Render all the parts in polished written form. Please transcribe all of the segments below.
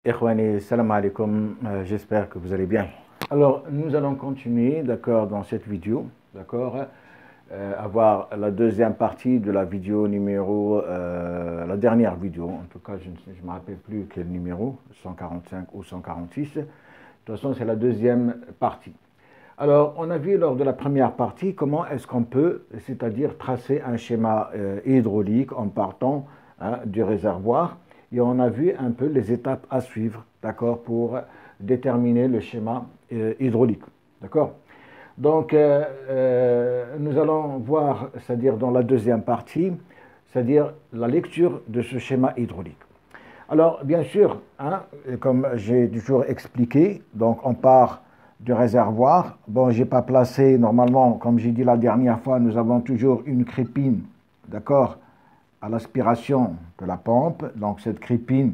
Ikhwani, salam alaikum, j'espère que vous allez bien. Alors, nous allons continuer, d'accord, dans cette vidéo, d'accord, avoir la deuxième partie de la vidéo numéro, la dernière vidéo, en tout cas, je ne me rappelle plus quel numéro, 145 ou 146. De toute façon, c'est la deuxième partie. Alors, on a vu lors de la première partie comment est-ce qu'on peut, c'est-à-dire tracer un schéma hydraulique en partant du réservoir. Et on a vu un peu les étapes à suivre, d'accord, pour déterminer le schéma hydraulique, d'accord. Donc, nous allons voir, c'est-à-dire dans la deuxième partie, c'est-à-dire la lecture de ce schéma hydraulique. Alors, bien sûr, comme j'ai toujours expliqué, donc on part du réservoir. Bon, je n'ai pas placé, normalement, comme j'ai dit la dernière fois, nous avons toujours une crépine, d'accord, à l'aspiration de la pompe. Donc cette crépine,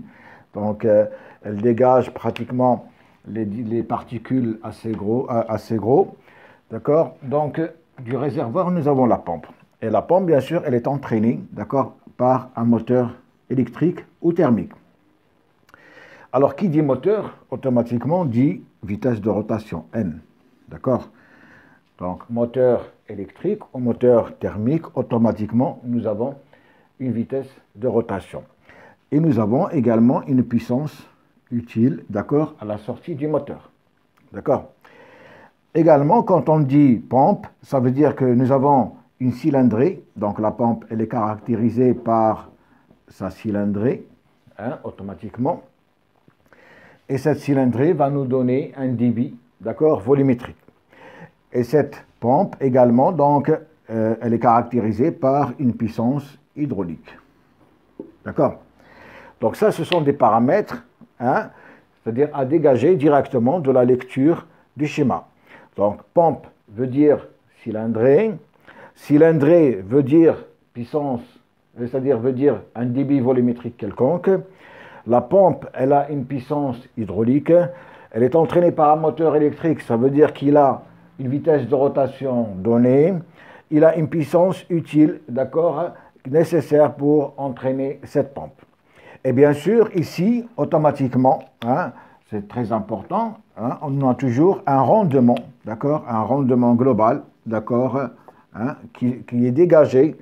donc, elle dégage pratiquement les particules assez gros, d'accord. Donc du réservoir, nous avons la pompe. Et la pompe, bien sûr, elle est entraînée, d'accord, par un moteur électrique ou thermique. Alors, qui dit moteur, automatiquement dit vitesse de rotation, N, d'accord. Donc, moteur électrique ou moteur thermique, automatiquement, nous avons une vitesse de rotation. Et nous avons également une puissance utile, d'accord, à la sortie du moteur, d'accord. Également, quand on dit pompe, ça veut dire que nous avons une cylindrée, donc la pompe, elle est caractérisée par sa cylindrée, automatiquement. Et cette cylindrée va nous donner un débit, d'accord, volumétrique. Et cette pompe également, donc, elle est caractérisée par une puissance hydraulique. D'accord? Donc ça, ce sont des paramètres, c'est-à-dire à dégager directement de la lecture du schéma. Donc, pompe veut dire cylindrée. Cylindrée veut dire puissance, c'est-à-dire veut dire un débit volumétrique quelconque. La pompe, elle a une puissance hydraulique. Elle est entraînée par un moteur électrique. Ça veut dire qu'il a une vitesse de rotation donnée. Il a une puissance utile, d'accord, nécessaire pour entraîner cette pompe. Et bien sûr, ici, automatiquement, c'est très important, on a toujours un rendement, d'accord, un rendement global, d'accord, qui est dégagé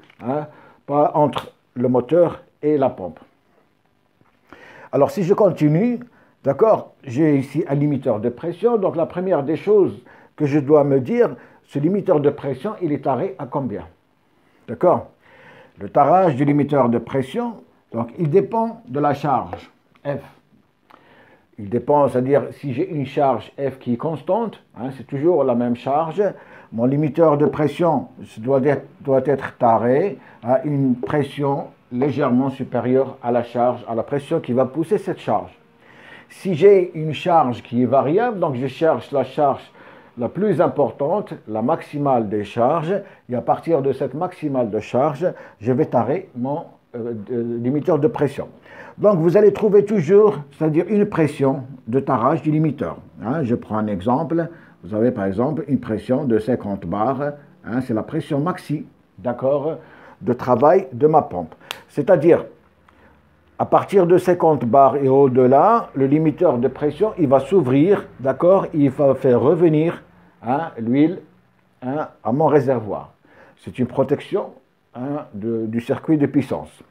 entre le moteur et la pompe. Alors, si je continue, d'accord, j'ai ici un limiteur de pression. Donc, la première des choses que je dois me dire, ce limiteur de pression, il est taré à combien? D'accord? Le tarage du limiteur de pression, donc, il dépend de la charge F. Il dépend, c'est-à-dire, si j'ai une charge F qui est constante, c'est toujours la même charge, mon limiteur de pression doit être taré à une pression légèrement supérieure à la charge, à la pression qui va pousser cette charge. Si j'ai une charge qui est variable, donc je cherche la charge la plus importante, la maximale des charges, et à partir de cette maximale de charge, je vais tarer mon limiteur de pression. Donc vous allez trouver toujours, c'est-à-dire une pression de tarage du limiteur. Je prends un exemple, vous avez par exemple une pression de 50 bars, c'est la pression maxi, d'accord, de travail de ma pompe. C'est-à-dire, à partir de 50 bars et au-delà, le limiteur de pression, il va s'ouvrir, d'accord, il va faire revenir l'huile à mon réservoir. C'est une protection du circuit de puissance.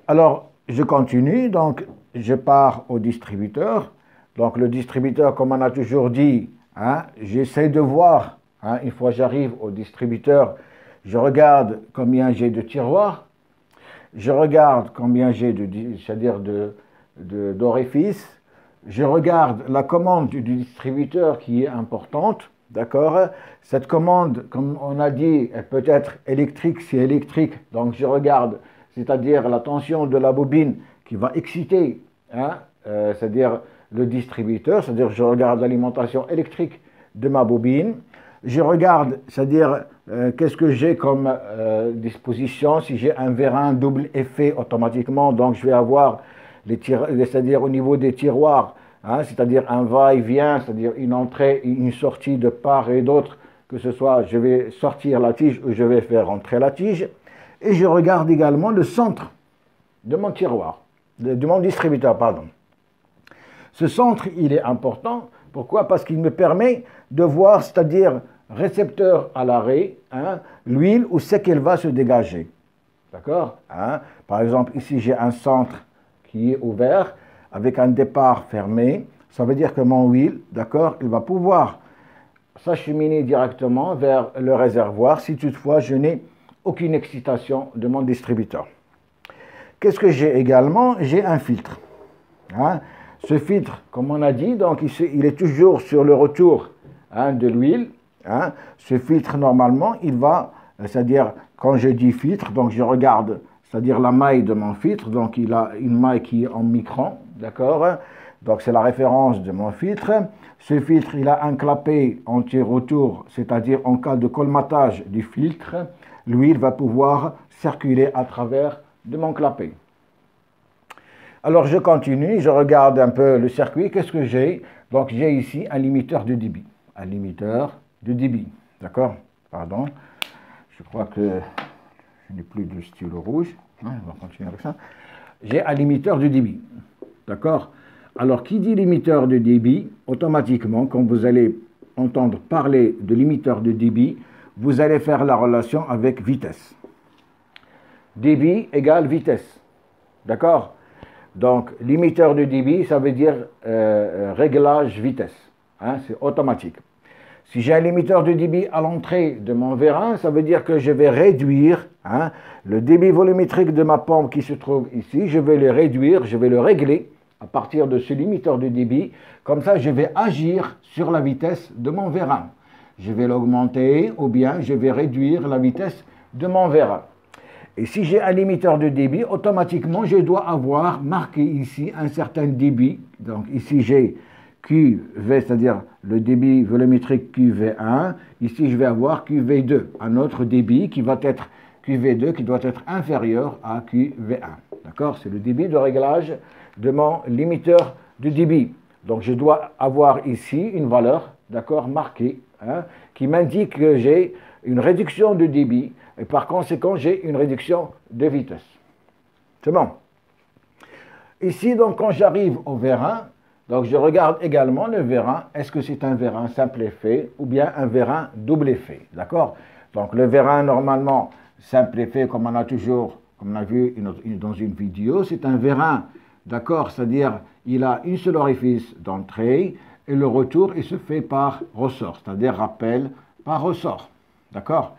Alors, je continue, donc je pars au distributeur. Donc le distributeur, comme on a toujours dit, j'essaie de voir, une fois j'arrive au distributeur, je regarde combien j'ai de tiroirs, je regarde combien j'ai d'orifices, je regarde la commande du distributeur qui est importante, d'accord. Cette commande, comme on a dit, elle peut être électrique, c'est électrique, donc je regarde, c'est-à-dire la tension de la bobine qui va exciter, c'est-à-dire le distributeur, c'est-à-dire je regarde l'alimentation électrique de ma bobine, je regarde, c'est-à-dire qu'est-ce que j'ai comme disposition, si j'ai un vérin double effet automatiquement, donc je vais avoir, c'est-à-dire au niveau des tiroirs, c'est-à-dire un va-et-vient, c'est-à-dire une entrée et une sortie de part et d'autre, que ce soit je vais sortir la tige ou je vais faire entrer la tige, et je regarde également le centre de mon tiroir, de mon distributeur, pardon. Ce centre, il est important. Pourquoi? Parce qu'il me permet de voir, c'est-à-dire récepteur à l'arrêt, hein, l'huile, où c'est qu'elle va se dégager. D'accord, hein? Par exemple, ici, j'ai un centre qui est ouvert avec un départ fermé. Ça veut dire que mon huile, d'accord, il va pouvoir s'acheminer directement vers le réservoir si toutefois je n'ai aucune excitation de mon distributeur. Qu'est-ce que j'ai également? J'ai un filtre. Hein? Ce filtre, comme on a dit, donc il est toujours sur le retour, hein, de l'huile. Hein? Ce filtre, normalement, il va, c'est-à-dire, quand je dis filtre, donc je regarde, c'est-à-dire la maille de mon filtre, donc il a une maille qui est en micron, d'accord? Donc c'est la référence de mon filtre. Ce filtre, il a un clapet anti-retour, c'est-à-dire en cas de colmatage du filtre, l'huile va pouvoir circuler à travers de mon clapet. Alors je continue, je regarde un peu le circuit. Qu'est-ce que j'ai? Donc j'ai ici un limiteur de débit. Un limiteur de débit. D'accord? Pardon. Je crois que je n'ai plus de stylo rouge. On va continuer avec ça. J'ai un limiteur de débit. D'accord? Alors qui dit limiteur de débit, automatiquement, quand vous allez entendre parler de limiteur de débit, vous allez faire la relation avec vitesse. Débit égale vitesse. D'accord? Donc, limiteur de débit, ça veut dire réglage vitesse. Hein, c'est automatique. Si j'ai un limiteur de débit à l'entrée de mon vérin, ça veut dire que je vais réduire, hein, le débit volumétrique de ma pompe qui se trouve ici. Je vais le réduire, je vais le régler à partir de ce limiteur de débit. Comme ça, je vais agir sur la vitesse de mon vérin. Je vais l'augmenter ou bien je vais réduire la vitesse de mon vérin. Et si j'ai un limiteur de débit, automatiquement, je dois avoir marqué ici un certain débit. Donc ici, j'ai QV, c'est-à-dire le débit volumétrique QV1. Ici, je vais avoir QV2, un autre débit qui va être QV2, qui doit être inférieur à QV1. D'accord? C'est le débit de réglage de mon limiteur de débit. Donc je dois avoir ici une valeur, d'accord, marquée, hein, qui m'indique que j'ai une réduction de débit. Et par conséquent, j'ai une réduction de vitesse. C'est bon. Ici, donc, quand j'arrive au vérin, donc je regarde également le vérin. Est-ce que c'est un vérin simple effet ou bien un vérin double effet? D'accord? Donc, le vérin, normalement, simple effet, comme on a toujours, comme on a vu dans une vidéo, c'est un vérin, d'accord? C'est-à-dire, il a une seule orifice d'entrée et le retour, il se fait par ressort, c'est-à-dire rappel par ressort. D'accord?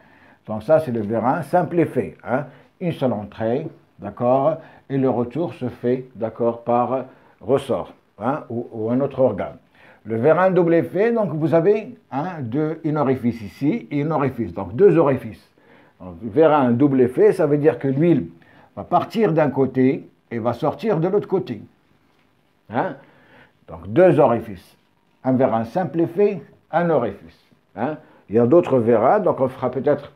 Donc ça, c'est le vérin simple effet. Hein? Une seule entrée, d'accord? Et le retour se fait, d'accord, par ressort, hein, ou un autre organe. Le vérin double effet, donc vous avez une orifice ici et une orifice, donc deux orifices. Donc, vérin double effet, ça veut dire que l'huile va partir d'un côté et va sortir de l'autre côté. Hein? Donc deux orifices. Un vérin simple effet, un orifice. Hein? Il y a d'autres vérins, donc on fera peut-être,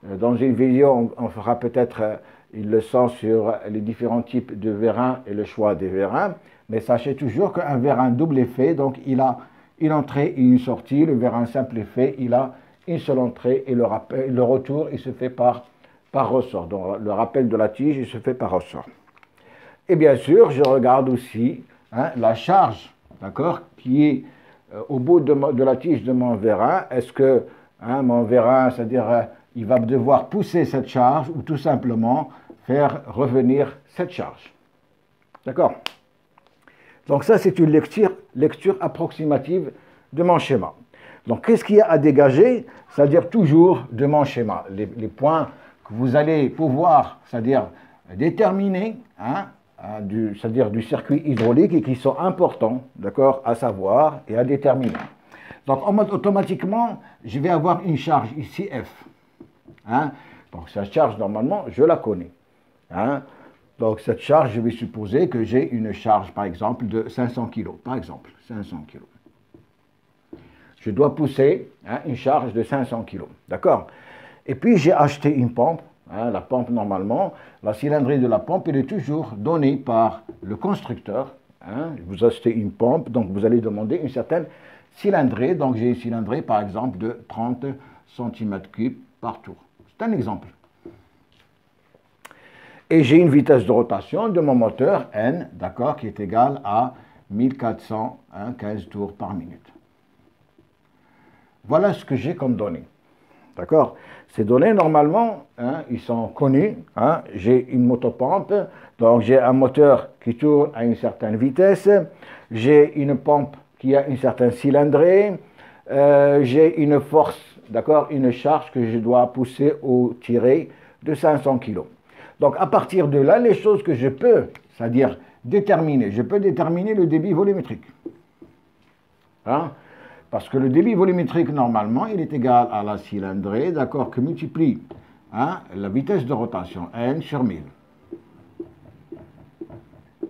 dans une vidéo, on fera peut-être une leçon sur les différents types de vérins et le choix des vérins, mais sachez toujours qu'un vérin double effet, donc il a une entrée et une sortie. Le vérin simple effet, il a une seule entrée et le retour, il se fait par ressort. Donc le rappel de la tige, il se fait par ressort. Et bien sûr, je regarde aussi, hein, la charge, d'accord, qui est au bout de la tige de mon vérin. Est-ce que, hein, mon vérin, c'est-à-dire il va devoir pousser cette charge ou tout simplement faire revenir cette charge. D'accord? Donc ça, c'est une lecture approximative de mon schéma. Donc qu'est-ce qu'il y a à dégager? C'est-à-dire toujours de mon schéma. Les points que vous allez pouvoir, c'est-à-dire déterminer, hein, c'est-à-dire du circuit hydraulique et qui sont importants, d'accord, à savoir et à déterminer. Donc automatiquement, je vais avoir une charge ici F. Hein? Donc cette charge, normalement, je la connais. Hein? Donc cette charge, je vais supposer que j'ai une charge, par exemple, de 500 kg. Par exemple, 500 kg. Je dois pousser, hein, une charge de 500 kg. D'accord? Et puis j'ai acheté une pompe. Hein, la pompe, normalement, la cylindrée de la pompe, elle est toujours donnée par le constructeur. Hein. Vous achetez une pompe, donc vous allez demander une certaine cylindrée. Donc j'ai une cylindrée, par exemple, de 30 cm3 par tour. C'est un exemple. Et j'ai une vitesse de rotation de mon moteur N, d'accord, qui est égale à 1415 tours par minute. Voilà ce que j'ai comme données. D'accord? Ces données, normalement, ils sont connus. J'ai une motopompe, donc j'ai un moteur qui tourne à une certaine vitesse. J'ai une pompe qui a une certaine cylindrée. J'ai une force, d'accord, une charge que je dois pousser ou tirer de 500 kg. Donc, à partir de là, les choses que je peux, c'est-à-dire déterminer, je peux déterminer le débit volumétrique. Parce que le débit volumétrique, normalement, il est égal à la cylindrée, d'accord, que multiplie la vitesse de rotation, N sur 1000.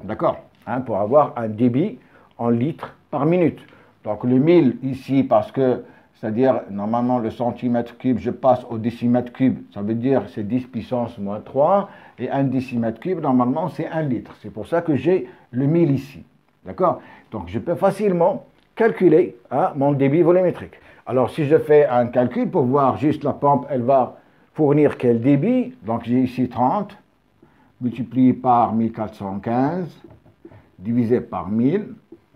D'accord, pour avoir un débit en litres par minute. Donc le 1000 ici, parce que, c'est-à-dire, normalement, le centimètre cube, je passe au décimètre cube, ça veut dire c'est 10 puissance moins 3, et un décimètre cube, normalement, c'est 1 litre. C'est pour ça que j'ai le 1000 ici. D'accord? Donc je peux facilement calculer mon débit volumétrique. Alors si je fais un calcul pour voir juste la pompe, elle va fournir quel débit, donc j'ai ici 30, multiplié par 1415, divisé par 1000,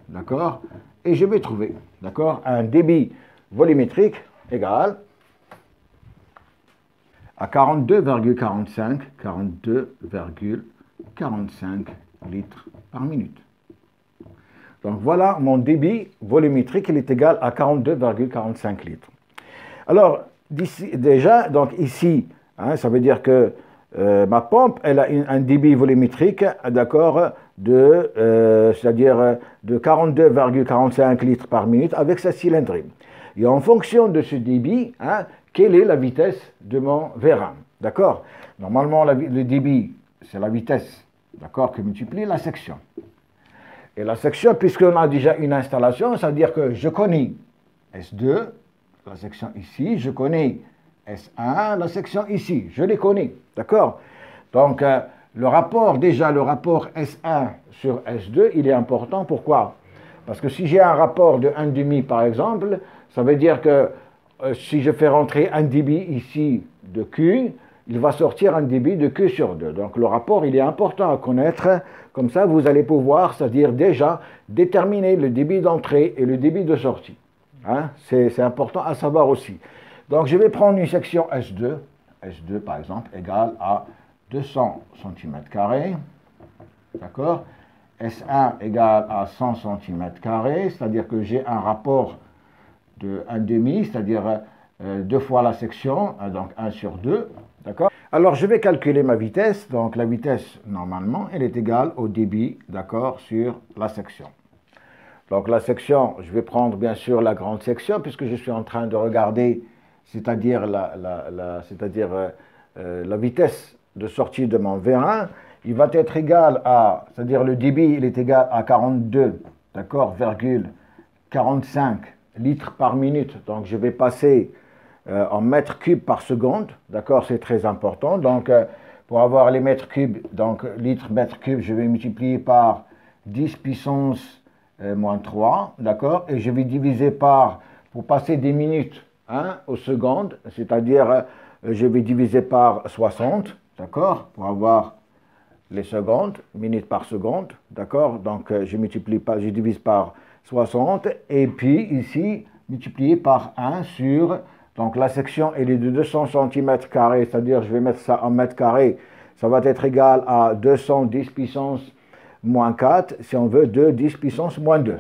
d'accord, et je vais trouver, d'accord, un débit volumétrique égal à 42,45 litres par minute. Donc voilà, mon débit volumétrique, il est égal à 42,45 litres. Alors, déjà, donc ici, ça veut dire que ma pompe, elle a un débit volumétrique, d'accord, c'est-à-dire de 42,45 litres par minute avec sa cylindrée. Et en fonction de ce débit, quelle est la vitesse de mon vérin, d'accord? Normalement, le débit, c'est la vitesse, d'accord, qui multiplie la section. Et la section, puisqu'on a déjà une installation, ça veut dire que je connais S2, la section ici, je connais S1, la section ici, je les connais, d'accord? Donc, le rapport S1 sur S2, il est important. Pourquoi? Parce que si j'ai un rapport de 1,5 par exemple, ça veut dire que si je fais rentrer un débit ici de Q, il va sortir un débit de Q sur 2. Donc le rapport, il est important à connaître. Comme ça, vous allez pouvoir, c'est-à-dire déjà, déterminer le débit d'entrée et le débit de sortie. C'est important à savoir aussi. Donc je vais prendre une section S2. S2, par exemple, égale à 200 cm². D'accord? S1 égale à 100 cm², c'est-à-dire que j'ai un rapport de 1,5, c'est-à-dire 2 fois la section, donc 1 sur 2. D'accord? Alors, je vais calculer ma vitesse. Donc, la vitesse, normalement, elle est égale au débit, d'accord, sur la section. Donc, la section, je vais prendre, bien sûr, la grande section, puisque je suis en train de regarder, c'est-à-dire la vitesse de sortie de mon vérin. Il va être égal à, c'est-à-dire le débit, il est égal à 42, d'accord, 45 litres par minute. Donc, je vais passer en mètres cubes par seconde, d'accord, c'est très important. Donc, pour avoir les mètres cubes, donc litres mètres cubes, je vais multiplier par 10 puissance moins 3, d'accord, et je vais diviser par, pour passer des minutes aux secondes, c'est-à-dire je vais diviser par 60, d'accord, pour avoir les secondes, minutes par seconde, d'accord, donc je divise par 60, et puis ici, multiplié par 1 sur, donc la section elle est de 200 cm², c'est-à-dire je vais mettre ça en mètres carrés, ça va être égal à 210 puissance moins 4, si on veut, 2 10 puissance moins 2.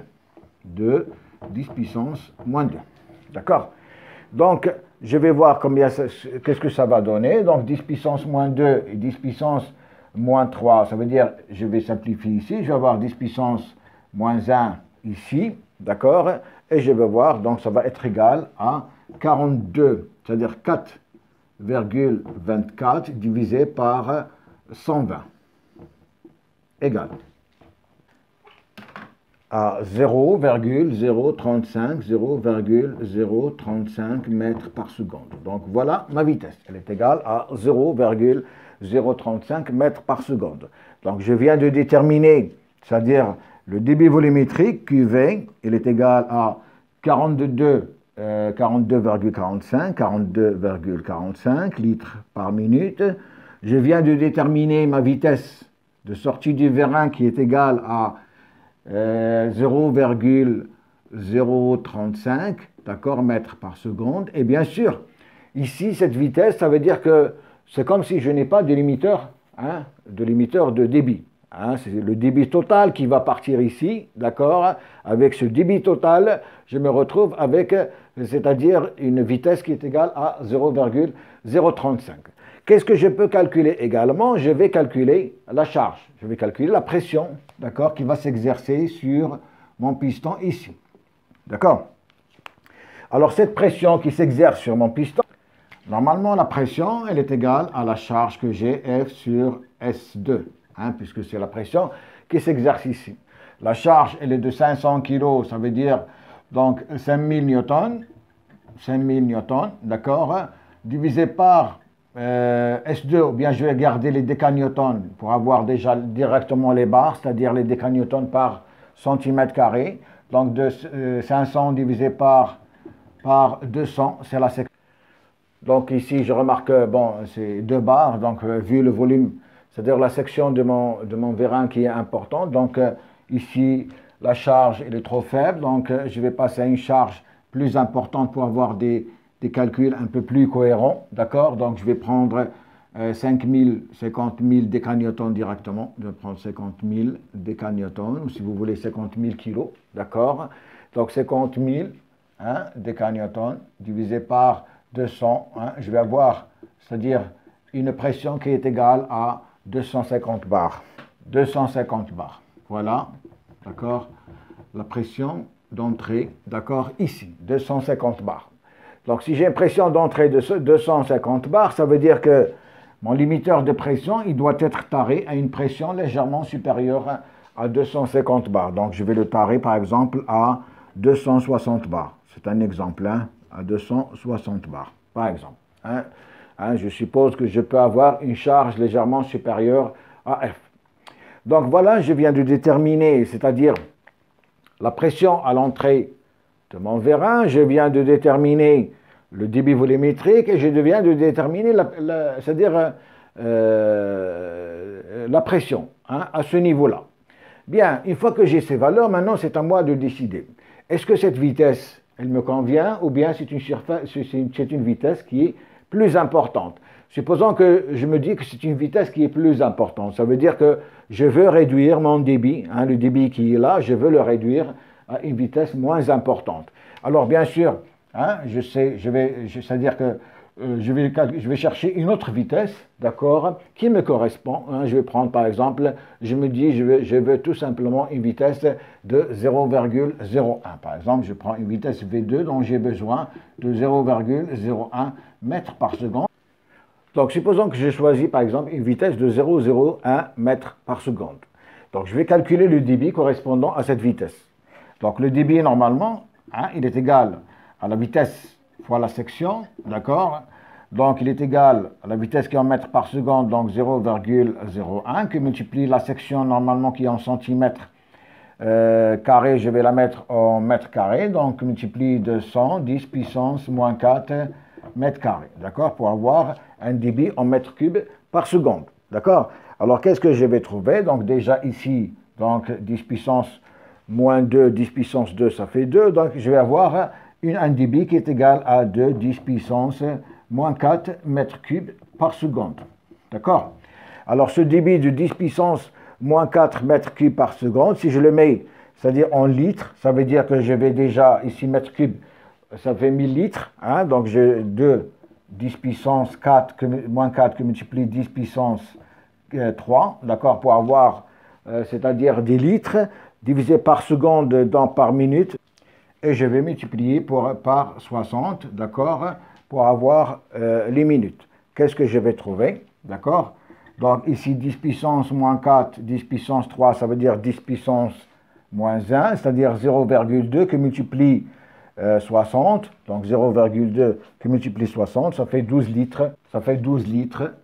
2 10 puissance moins 2. D'accord? Donc, je vais voir qu'est-ce que ça va donner. Donc, 10 puissance moins 2 et 10 puissance moins 3, ça veut dire, je vais simplifier ici, je vais avoir 10 puissance moins 1 ici, d'accord? Et je vais voir, donc ça va être égal à 42, c'est-à-dire 4,24 divisé par 120, égal à 0,035 mètres par seconde. Donc voilà ma vitesse, elle est égale à 0,035 mètres par seconde. Donc je viens de déterminer, c'est-à-dire le débit volumétrique QV, il est égal à 42,45 litres par minute. Je viens de déterminer ma vitesse de sortie du vérin qui est égale à 0,035, d'accord, mètres par seconde. Et bien sûr, ici, cette vitesse, ça veut dire que c'est comme si je n'ai pas de limiteur, hein, de débit. Hein, c'est le débit total qui va partir ici, d'accord. Avec ce débit total, je me retrouve avec, c'est-à-dire une vitesse qui est égale à 0,035. Qu'est-ce que je peux calculer également? Je vais calculer la charge, je vais calculer la pression, d'accord, qui va s'exercer sur mon piston ici. D'accord? Alors cette pression qui s'exerce sur mon piston, normalement la pression, elle est égale à la charge que j'ai F sur S2, hein, puisque c'est la pression qui s'exerce ici. La charge, elle est de 500 kg, ça veut dire donc 5000 newtons, d'accord, divisé par S2, ou bien je vais garder les décanewtons pour avoir déjà directement les barres, c'est-à-dire les décanewtons par centimètre carré. Donc de 500 divisé par 200, c'est la section. Donc ici, je remarque, bon, c'est 2 barres, donc vu le volume, c'est-à-dire la section de mon vérin qui est importante. Donc ici, la charge elle est trop faible, donc je vais passer à une charge plus importante pour avoir des calculs un peu plus cohérents, d'accord? Donc je vais prendre 50 000 décanewtons directement. Je vais prendre 50 000 décanewtons, ou si vous voulez 50 000 kilos, d'accord? Donc 50 000 hein, décanewtons divisé par 200, hein, je vais avoir, c'est-à-dire une pression qui est égale à 250 bars. 250 bars, voilà, d'accord? La pression d'entrée, d'accord, ici, 250 bars. Donc si j'ai une pression d'entrée de 250 bars, ça veut dire que mon limiteur de pression, il doit être taré à une pression légèrement supérieure à 250 bars. Donc je vais le tarer par exemple à 260 bars. C'est un exemple, hein, à 260 bars, par exemple. Hein. Je suppose que je peux avoir une charge légèrement supérieure à F. Donc voilà, je viens de déterminer, c'est-à-dire la pression à l'entrée de mon vérin, je viens de déterminer le débit volumétrique et je viens de déterminer c'est-à-dire la pression hein, à ce niveau-là. Bien, une fois que j'ai ces valeurs, maintenant c'est à moi de décider. Est-ce que cette vitesse, elle me convient ou bien c'est une vitesse qui est plus importante? Supposons que je me dis que c'est une vitesse qui est plus importante. Ça veut dire que je veux réduire mon débit, hein, le débit qui est là, je veux le réduire à une vitesse moins importante. Alors bien sûr, hein, c'est-à-dire que je vais chercher une autre vitesse, d'accord, qui me correspond. Hein, je vais prendre par exemple, je me dis, je veux tout simplement une vitesse de 0,01. Par exemple, je prends une vitesse V2 dont j'ai besoin de 0,01 mètres par seconde. Donc, supposons que j'ai choisi, par exemple, une vitesse de 0,01 mètres par seconde. Donc, je vais calculer le débit correspondant à cette vitesse. Donc, le débit, normalement, hein, il est égal à la vitesse fois la section, d'accord? Donc, il est égal à la vitesse qui est en mètres par seconde, donc 0,01, que multiplie la section, normalement, qui est en centimètres carré, je vais la mettre en mètres carrés, donc multiplie de 100, 10 puissance moins 4 mètres carrés, d'accord? Pour avoir un débit en mètres cubes par seconde, d'accord? Alors, qu'est-ce que je vais trouver? Donc, déjà ici, donc 10 puissance moins 2, 10 puissance 2, ça fait 2. Donc, je vais avoir un débit qui est égal à 2, 10 puissance moins 4 mètres cubes par seconde. D'accord? Alors, ce débit de 10 puissance moins 4 mètres cubes par seconde, si je le mets, c'est-à-dire en litres, ça veut dire que je vais déjà, ici, mètres cubes, ça fait 1000 litres. Hein, donc, j'ai 2, 10 puissance 4, moins 4 qui multiplie 10 puissance 3, d'accord, pour avoir, c'est-à-dire 10 litres, divisé par seconde, par minute, et je vais multiplier par 60, d'accord, pour avoir les minutes. Qu'est-ce que je vais trouver, d'accord? Donc ici 10 puissance moins 4, 10 puissance 3, ça veut dire 10 puissance moins 1, c'est-à-dire 0,2 qui multiplie 60, donc 0,2 qui multiplie 60, ça fait 12 litres,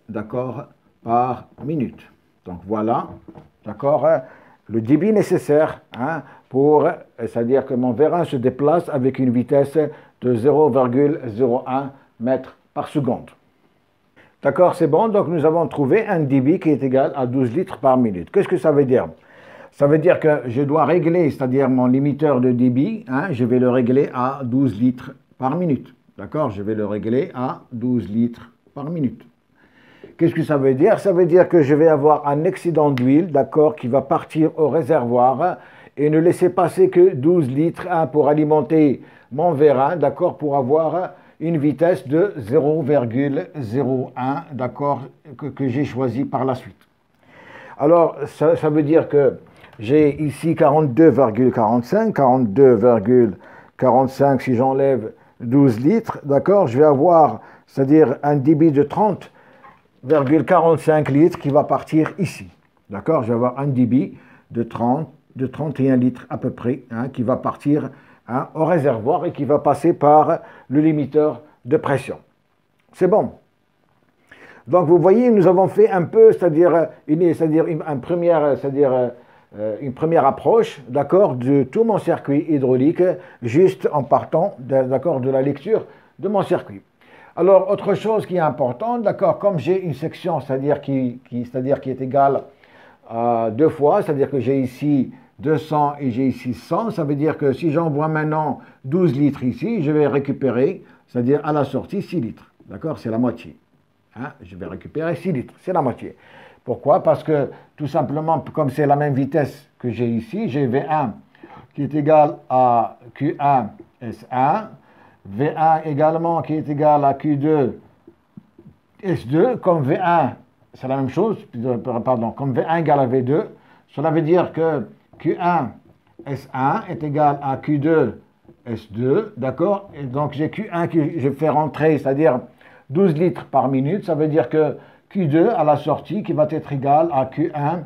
d'accord, par minute. Donc voilà, d'accord, le débit nécessaire hein, pour, c'est-à-dire que mon vérin se déplace avec une vitesse de 0,01 mètres par seconde. D'accord, c'est bon, donc nous avons trouvé un débit qui est égal à 12 litres par minute. Qu'est-ce que ça veut dire? Ça veut dire que je dois régler, c'est-à-dire mon limiteur de débit, hein, je vais le régler à 12 litres par minute. D'accord? Je vais le régler à 12 litres par minute. Qu'est-ce que ça veut dire? Ça veut dire que je vais avoir un excédent d'huile, d'accord, qui va partir au réservoir et ne laisser passer que 12 litres hein, pour alimenter mon vérin, d'accord, pour avoir une vitesse de 0,01, d'accord, que j'ai choisi par la suite. Alors, ça veut dire que j'ai ici 42,45, 42,45 si j'enlève 12 litres, d'accord, je vais avoir, c'est-à-dire un débit de 30,45 litres qui va partir ici. D'accord? Je vais avoir un débit de 31 litres à peu près hein, qui va partir hein, au réservoir et qui va passer par le limiteur de pression. C'est bon. Donc vous voyez, nous avons fait un peu, c'est-à-dire une première approche, d'accord, de tout mon circuit hydraulique, juste en partant, d'accord, de la lecture de mon circuit. Alors, autre chose qui est importante, d'accord, comme j'ai une section, c'est-à-dire qui est égale à 2 fois, c'est-à-dire que j'ai ici 200 et j'ai ici 100, ça veut dire que si j'envoie maintenant 12 litres ici, je vais récupérer, c'est-à-dire à la sortie 6 litres, d'accord, c'est la moitié. Hein, je vais récupérer 6 litres, c'est la moitié. Pourquoi? Parce que tout simplement, comme c'est la même vitesse que j'ai ici, j'ai V1 qui est égal à Q1 S1, V1 également qui est égal à Q2 S2, comme V1, c'est la même chose, pardon, comme V1 égale à V2, cela veut dire que Q1 S1 est égal à Q2 S2, d'accord? Et donc j'ai Q1 que je fais rentrer, c'est-à-dire 12 litres par minute, ça veut dire que Q2 à la sortie qui va être égal à Q1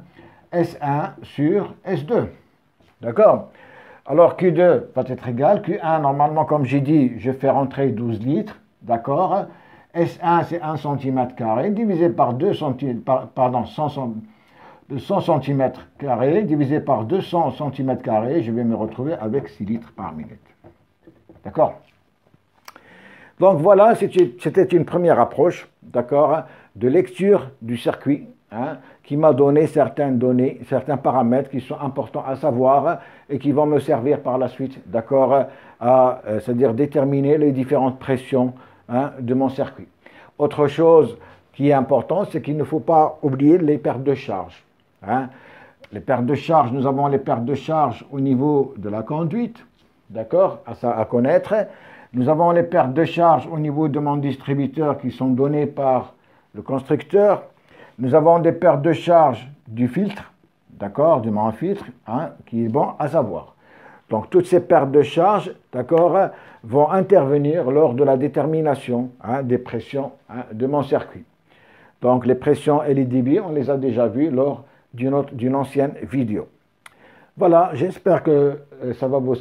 S1 sur S2, d'accord? Alors Q2 va être égal, Q1 normalement comme j'ai dit, je fais rentrer 12 litres, d'accord? S1 c'est 1 cm² divisé par 100 cm², divisé par 200 cm², je vais me retrouver avec 6 litres par minute. D'accord? Donc voilà, c'était une première approche, d'accord, de lecture du circuit, hein, qui m'a donné certaines données, certains paramètres qui sont importants à savoir et qui vont me servir par la suite, d'accord, c'est-à-dire déterminer les différentes pressions hein, de mon circuit. Autre chose qui est importante, c'est qu'il ne faut pas oublier les pertes de charge. Hein. Les pertes de charge, nous avons les pertes de charge au niveau de la conduite, d'accord, à connaître. Nous avons les pertes de charge au niveau de mon distributeur qui sont données par le constructeur. Nous avons des pertes de charge du filtre, d'accord, de mon filtre, hein, qui est bon à savoir. Donc toutes ces pertes de charge, d'accord, vont intervenir lors de la détermination hein, des pressions hein, de mon circuit. Donc les pressions et les débits, on les a déjà vus lors d'une ancienne vidéo. Voilà, j'espère que ça va vous servir.